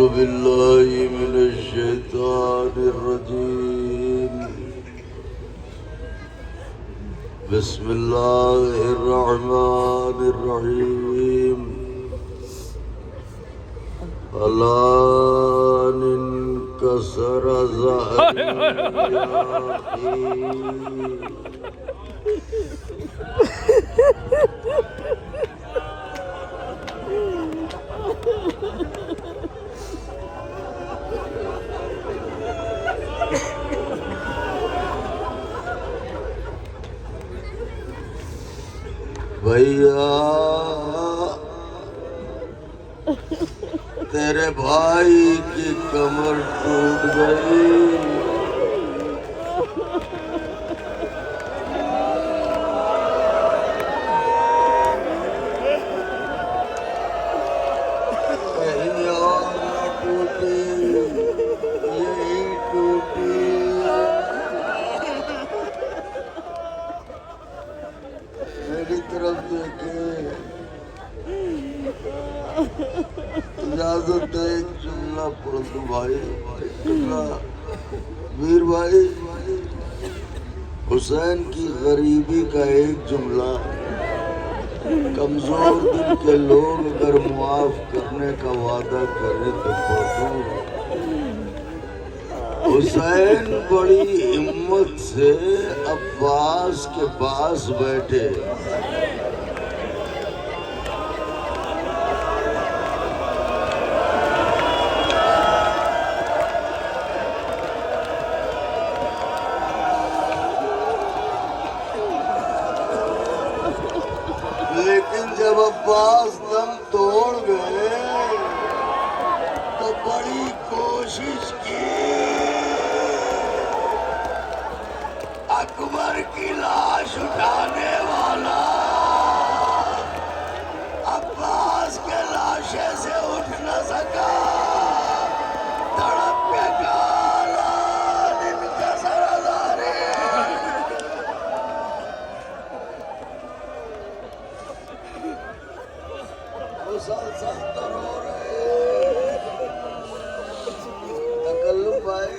بالله من الشيطان الرجيم بسم الله الرحمن الرحيم ألا انكسر ظهري يا أخي بھیا تیرے بھائی کی کمر ٹوٹ گئی کہیں اور نہ ٹوٹی یہی ٹوٹی میری طرف دیکھے اجازت ہے ایک جملہ پڑھ دو بھائی میر بھائی حسین کی غریبی کا ایک جملہ کمزور دل کے لوگ اگر معاف کرنے کا وعدہ کریں تو پڑھ دو حسین بڑی ہمت سے عباس کے پاس بیٹھے لیکن جب عباس دم توڑ گئے تو بڑی کوشش کی اکبر کی لاش اٹھانے والا عباس کے لاشے سے اٹھ نہ سکا تڑپ کے کالا انکسر ظہری مسلسل تو رو رہے تکلم بھائی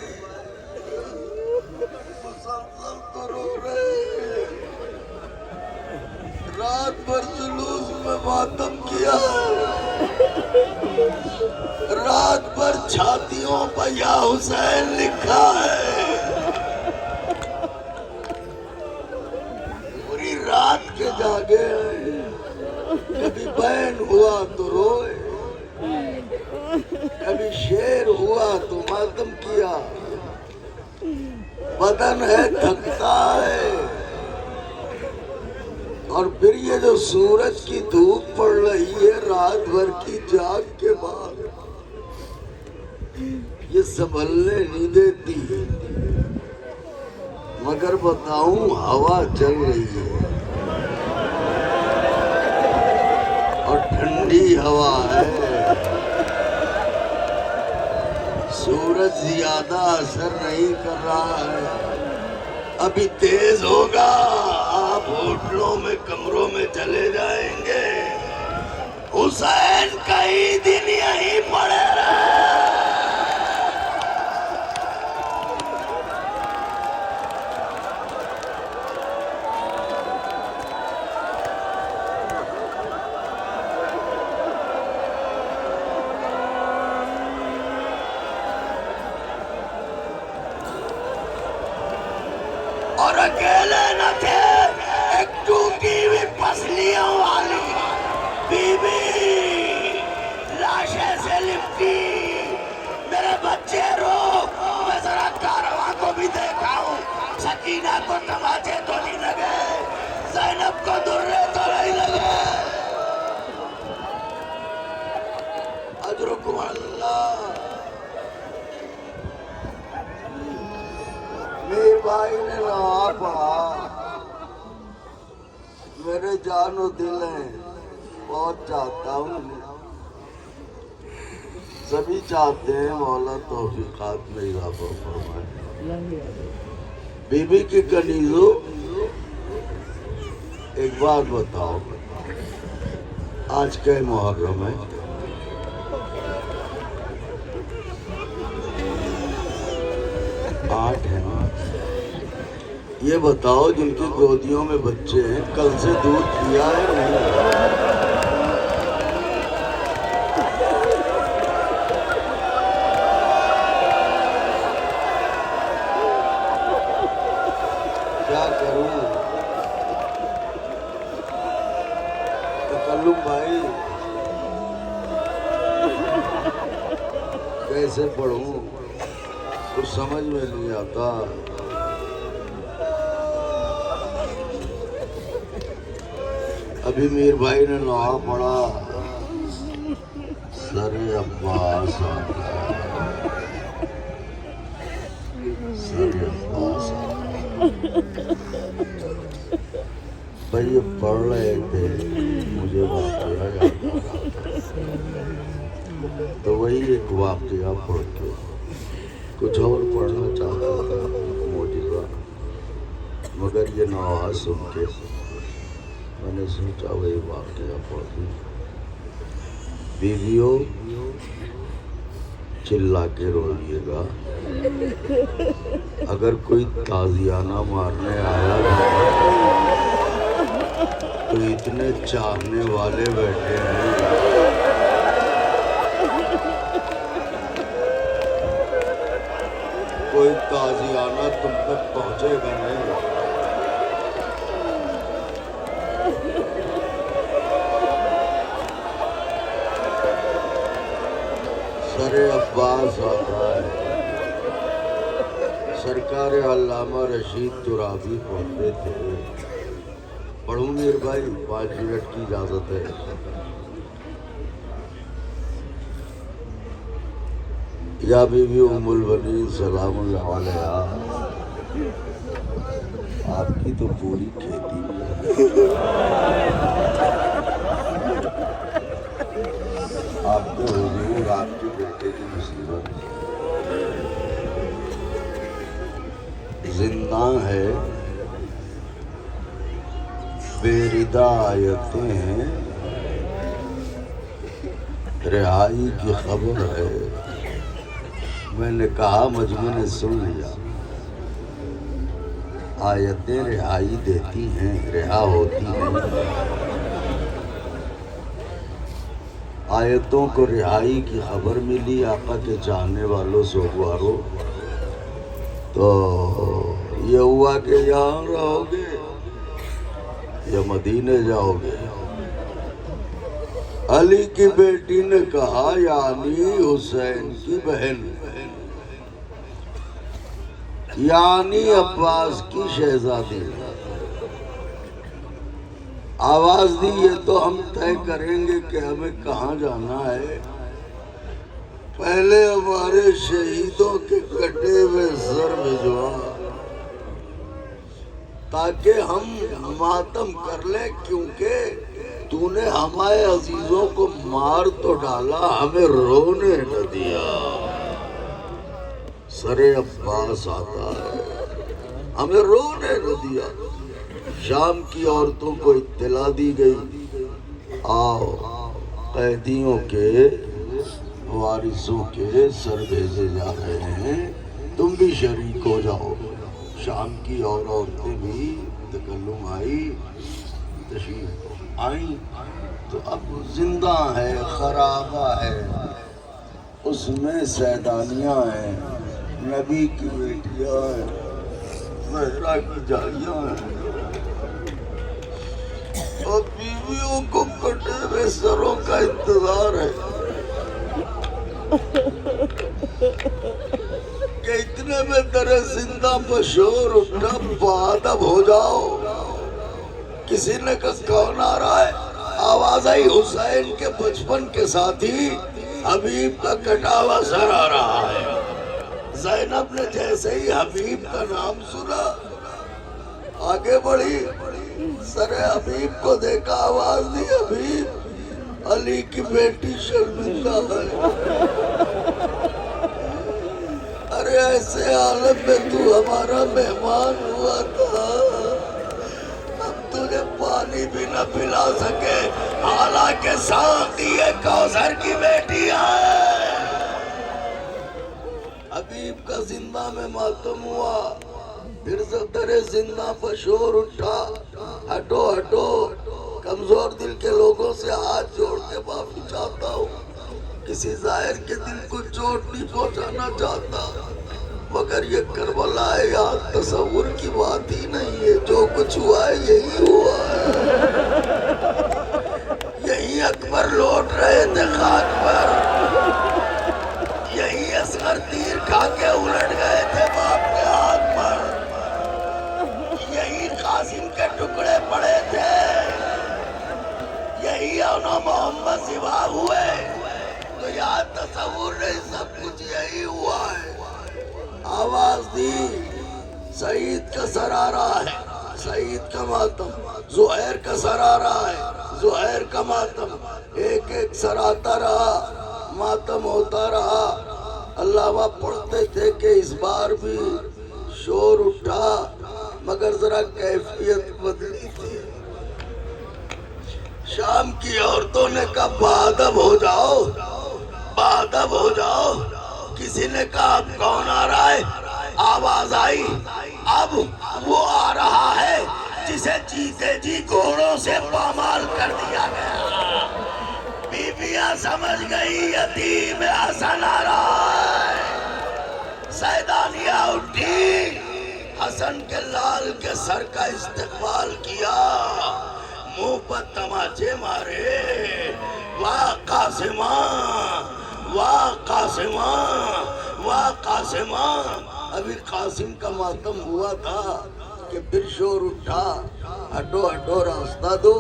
مسلسل تو رو رہے رات بھر جلوس میں ماتم کیا رات بھر چھاتیوں پہ یا حسین لکھا ہے پوری رات کے جاگے ہیں کبھی بین ہوا تو روئے کبھی شیر ہوا تو ماتم کیا بدن ہے تھکتا ہے اور پھر یہ جو سورج کی دھوپ پڑ رہی ہے رات بھر کی جاگ کے بعد یہ سنبھلنے نہیں دیتی مگر بتاؤں ہوا چل رہی ہے اور ٹھنڈی ہوا ہے سورج زیادہ اثر نہیں کر رہا ہے ابھی تیز ہوگا آپ ہوٹلوں میں کمروں میں چلے جائیں گے حسین کئی دن یہیں پڑے رہے اور اکیلے نہ تھے ایک ٹوٹی ہوئی پسلیوں والی بی بی لاشیں سے لپٹی میرے بچے رو میں ذرا کارواں کو بھی دیکھا ہوں سکینہ کو تماچے تو نہیں لگے زینب کو درے تو نہیں لگے اجرکم اللہ میر بھائی نے نہا پڑا میرے جان و دل ہیں بہت چاہتا ہوں سبھی چاہتے ہیں مولا توفیقات میں اضافہ فرمائے بی بی کی کنیزو ایک بات بتاؤ آج کا محرم ہے 8 ہیں. یہ بتاؤ جن کی گودیوں میں بچے ہیں کل سے دودھ پیا ہے نہیں؟ کیا کروں تکلم بھائی، کیسے پڑھوں کچھ سمجھ میں نہیں آتا. ابھی میر بھائی نے نوحہ پڑھا، سر عباس سر عباس بھائی یہ پڑھ رہے تھے، مجھے واقعہ یاد آیا تو وہی ایک واقعہ پڑھ کے کچھ اور پڑھنا چاہتا تھا معجزہ، مگر یہ نوحہ سن کے میں نے سوچا وہی واقعہ پڑھ دوں. بیویوں چلا کے روئیے گا، اگر کوئی تازیانہ مارنے آیا تو اتنے چاہنے والے بیٹھے ہیں، کوئی تازیانہ تم تک پہنچے گا نہیں. سر عباس آتا ہے، سرکار علامہ رشید ترابی پڑھتے تھے. پڑھوں میر بھائی 5 منٹ کی اجازت ہے. یا بی بی ام البنین سلام اللہ علیہا، آپ کی تو پوری کھیتی ہے، آپ کے حضور آپ کے بیٹے کی مصیبت زندہ ہے، بے ردا آیتیں ہیں، رہائی کی خبر ہے. میں نے کہا مجمع نے سن لیا، آیتیں رہائی دیتی ہیں، رہا ہوتی ہیں. آیتوں کو رہائی کی خبر ملی آقا کے چاہنے والوں سوگوارو، تو یہ ہوا کہ یہاں رہو گے یا مدینے جاؤ گے. علی کی بیٹی نے کہا یعنی حسین کی بہن، یعنی عباس کی شہزادی، آواز دی یہ تو ہم طے کریں گے کہ ہمیں کہاں جانا ہے، پہلے ہمارے شہیدوں کے کٹے ہوئے سر بھجوا تاکہ ہم ماتم کر لیں، کیونکہ تو نے ہمارے عزیزوں کو مار تو ڈالا، ہمیں رونے نہ دیا. سر عباس آتا ہے، ہمیں رونے نہ دیا. شام کی عورتوں کو اطلاع دی گئی، آؤ قیدیوں کے وارثوں کے سر بھیجے جا رہے ہیں، تم بھی شریک ہو جاؤ. شام کی اور عورتیں بھی تکلم آئی، تشریف آئیں تو اب زندہ ہے، خرابہ ہے، اس میں سیدانیاں ہیں، نبی کی بیٹیاں ہیں، زہرا کی جاریاں ہیں، اور بیویوں کو کٹے ہوئے سروں کا انتظار ہے کہ اتنے میں در زندہ بشور اٹھا، بادب ہو جاؤ. کسی نے کہا کون آ رہا ہے؟ آواز آئی حسین کے بچپن کے ساتھی حبیب کا کٹا ہوا سر آ رہا ہے. زینب نے جیسے ہی حبیب کا نام سنا آگے بڑھی، سر حبیب کو دیکھا، آواز دی حبیب علی کی بیٹی شرمندہ ہے. ارے ایسے عالم میں تو ہمارا مہمان ہوا تھا، تجھے پانی بھی نہ پلا سکے، حالانکہ ساقی کوثر کی بیٹی ہے. حبیب کا زندہ میں ماتم ہوا، پھر سے در زندہ پر شور اٹھا، ہٹو ہٹو، کمزور دل کے لوگوں سے ہاتھ جوڑ کے معافی چاہتا ہوں، کسی ظاہر کے دل کو چوٹ نہیں پہنچانا چاہتا، مگر یہ کربلا ہے یہاں تصور کی بات ہی نہیں ہے، جو کچھ ہوا ہے یہی ہوا ہے، یہی اکبر لوٹ رہے تھے خاک پر، یہی اصغر تیر کھا کے الٹ گئے تھے باپ کے ہاتھ پر، یہی قاسم کے ٹکڑے پڑے تھے، یہی اونا محمد سوا ہوئے، تو یہاں تصور نہیں، سب کچھ یہی ہوا ہے۔ آواز دی، سعید کا سر آ رہا ہے، سعید کا ماتم، زہیر کا سر آ رہا ہے، زہیر کا ماتم، ایک ایک سر آتا رہا، ماتم ہوتا رہا۔ علامہ پڑھتے تھے کہ اس بار بھی شور اٹھا، مگر ذرا کیفیت بدلی تھی۔ شام کی عورتوں نے کہا بادب ہو جاؤ، بادب ہو جاؤ، کسی نے کہا اب کون آ رہا ہے؟ آواز آئی، اب وہ آ رہا ہے جسے جیتے جی گھوڑوں سے پامال کر دیا گیا۔ بیویاں سمجھ گئی یتیم حسن آ رہا ہے، سیدانیہ اٹھی، حسن کے لال کے سر کا استقبال کیا، منہ پر تماچے مارے، واہ قاسماں، واہ قاسماں، واہ قاسماں۔ ابھی قاسم کا ماتم ہوا تھا کہ پھر شور اٹھا، ہٹو ہٹو راستہ دو،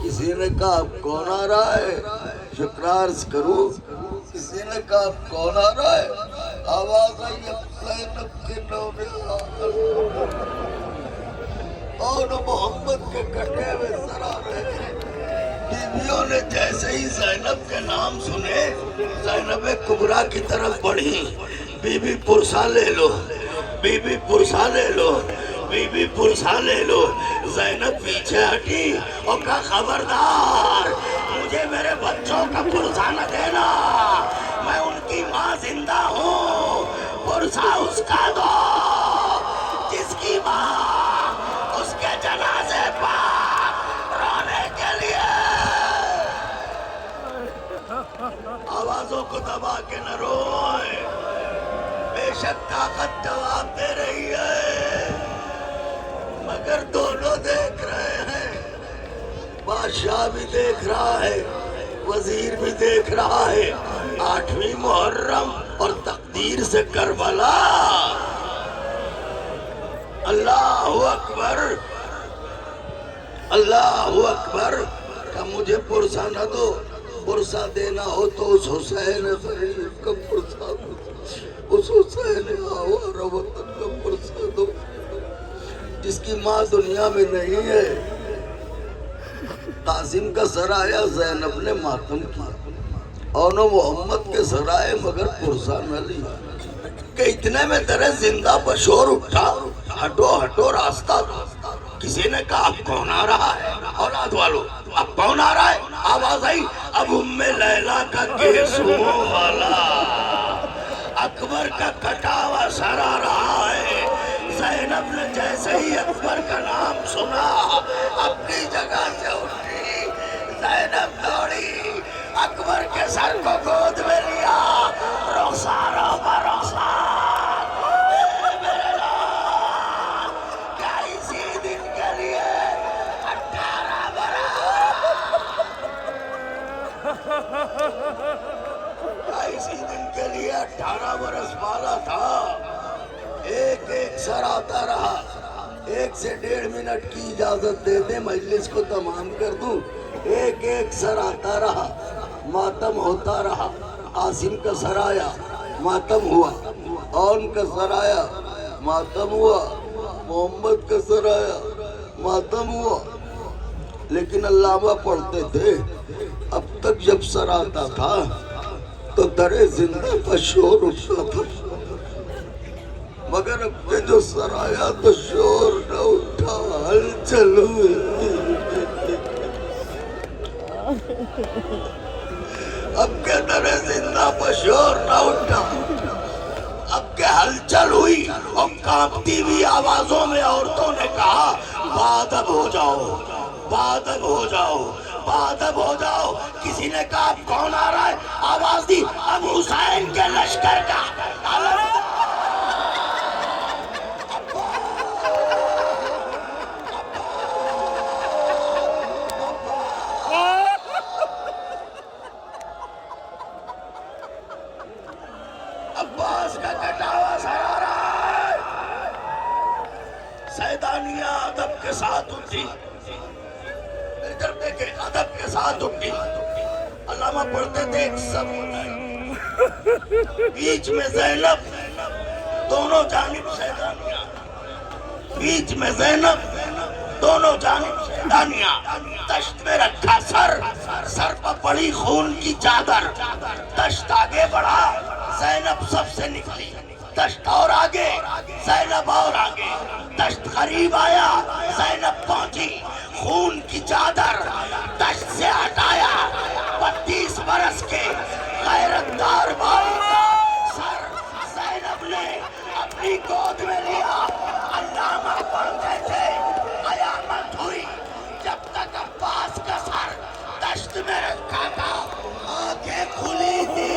کسی نے کہا اب کون آ رہا ہے؟ شکرارز کروں، کسی نے کہا اب کون آ رہا ہے؟ آواز آئی زینب کے نونے اور محمد کے کٹے ہوئے سر آ رہے ہیں۔ بیویوں نے جیسے ہی زینب کے نام سنے، زینب کبریٰ کی طرف بڑھی، بی بی پرسا لے لو، بی بی پرسا لے لو، بی بی پرسا لے لو۔ زینب پیچھے ہٹی اور کہا خبردار، مجھے میرے بچوں کا پرسا نہ دینا، میں ان کی ماں زندہ ہوں، پرسا اس کا دو جس کی ماں اس کے جنازے پر رونے کے لیے آوازوں کو دبا کے نہ روئے، بے شک طاقت جواب دے رہی ہے، مگر دونوں دیکھ رہے ہیں، بادشاہ بھی دیکھ رہا ہے، وزیر بھی دیکھ رہا ہے، 8ویں محرم اور تقدیر سے کربلا۔ اللہ اکبر، اللہ اکبر، کہ مجھے پرسا نہ دو، پرسا دینا ہو تو اس حسین شریف کا پرسا دو، اس حسین آوارہ وطن کا پرسا دو جس کی ماں دنیا میں نہیں ہے۔ قاسم کا سر آیا، زینب نے ماتم کیا، اور محمد کے سر آئے مگر پرسا نہ لیا، کہ اتنے میں در زندہ پر شور اٹھا، ہٹو ہٹو راستہ دو، کسی نے کہا اب کون آ رہا ہے؟ اولاد والو اب کون آ رہا ہے؟ آواز آئی، اب ام لیلا کا گیسوؤں والا اکبر کا کٹا ہوا سر آ رہا ہے۔ زینب نے جیسے ہی اکبر کا نام سنا، اپنی جگہ سے اٹھی، زینب دوڑی، اکبر کے سر کو گود میں لیا، رخساروں پر رخسار، میرے لال، کیا اسی دن کے لیے 18 برس، کیا اسی دن کے لیے 18 برس والا تھا؟ ایک ایک سر آتا رہا، 1 سے 1.5 منٹ کی اجازت دے دیں مجلس کو تمام کر دوں۔ ایک ایک سر آتا رہا، ماتم ہوتا رہا، قاسم کا سر آیا، ماتم ہوا، اون کا سر آیا، ماتم ہوا، محمد کا سر آیا، ماتم ہوا۔ لیکن علامہ پڑھتے تھے اب تک جب سر آتا تھا تو در زندہ کا شور اٹھتا تھا، مگر اب کے جو سر آیا تو شور نہ اٹھا، ہلچل ہوئی۔ اب کے در زندہ پر شور نہ اٹھا، اب کے ہلچل ہلچل ہوئی اور کانپتی ہوئی آوازوں میں عورتوں نے کہا بادب ہو جاؤ، بادب ہو جاؤ، بادب ہو جاؤ۔ کسی نے کہا اب کون آ رہا ہے؟ آواز دی اب حسین کے لشکر کا۔ عباس کا کٹاوا سر آ رہا ہے۔ سیدانیہ ادب کے ساتھ اٹھی، ادھر دیکھیں ادب کے ساتھ اٹھی۔ علامہ پڑھتے تھے ایک سب بیچ میں زینب، دونوں جانب سیدانیہ، بیچ میں زینب، دونوں جانب سیدانیہ، دشت میں رکھا سر، سر پر پڑی خون کی چادر۔ دشت آگے بڑھا، زینب سب سے نکلی، دشت اور آگے، زینب اور آگے، دشت قریب آیا، زینب پہنچی، خون کی چادر دشت سے ہٹایا۔ 32 برس کے غیرتدار بھائی کا سر زینب نے اپنی گود میں لیا۔ علامہ پڑھتے تھے قیامت ہوئی جب تک عباس کا سر دشت میں رکھا تھا، آنکھیں کھلی تھی۔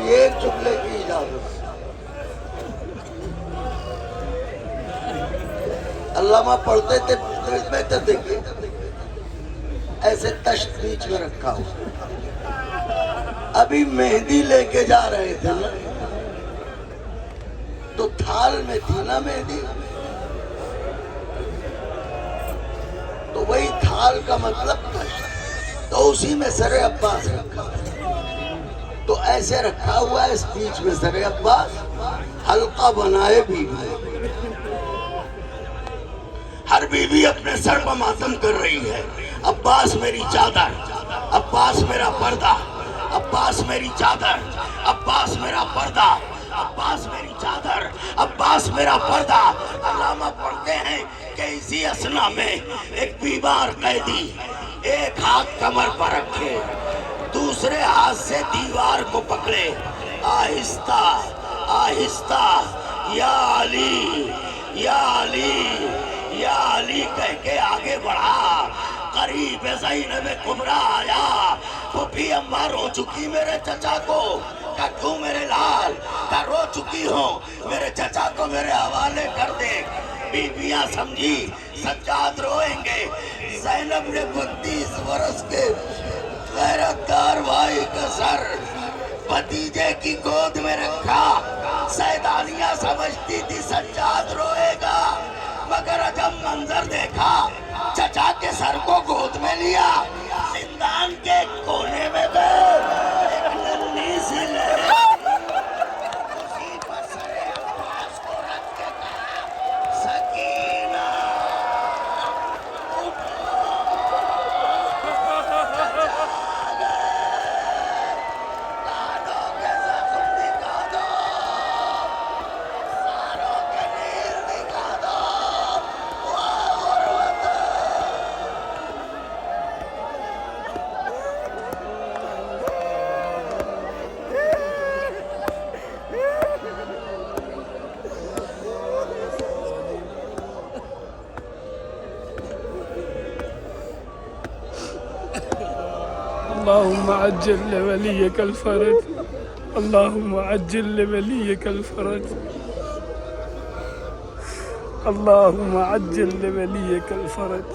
ایک جملے کی اجازت۔ علامہ پڑھتے تھے بہتر دیکھیں ایسے تشت بیچ میں رکھا ہو، ابھی مہندی لے کے جا رہے تھے نا، تو تھال میں تھی نا مہندی، تو وہی تھال کا مطلب تشت، تو اسی میں سر عباس رکھا، تو ایسے رکھا ہوا ہے اس بیچ میں سر عباس، حلقہ بنائے بیوی، ہر بیوی اپنے سر پر ماتم کر رہی ہے۔ عباس میری چادر، عباس میرا پردہ، عباس میری چادر، عباس میرا پردہ، عباس میری چادر، عباس میرا پردہ۔ علامہ پڑھتے ہیں کہ اسی اثنا میں ایک بیمار قیدی ایک ہاتھ کمر پر رکھے، دوسرے ہاتھ سے دیوار کو پکڑے، آہستہ آہستہ یا علی یا علی یا علی کہہ کے آگے بڑھا۔ قریب زینب کبریٰ آیا، پھوپھی اماں رو چکی میرے چچا کو، کہ کیوں میرے لال، کہ رو چکی ہوں، میرے چچا کو میرے حوالے کر دے۔ بیویاں سمجھی سجاد روئیں گے۔ زینب نے 32 برس کے غیرتدار بھائی کا سر بھتیجے کی گود میں رکھا۔ سیدانیہ سمجھتی تھی سجاد روئے گا، مگر جب منظر دیکھا چچا کے سر کو گود میں لیا، زندان کے کونے میں ایک ننھی سی لہر اسی پر سر عباس کو رکھ کے کہا سکینہ اللهم عجل لوليك الفرج، اللهم عجل لوليك الفرج، اللهم عجل لوليك الفرج۔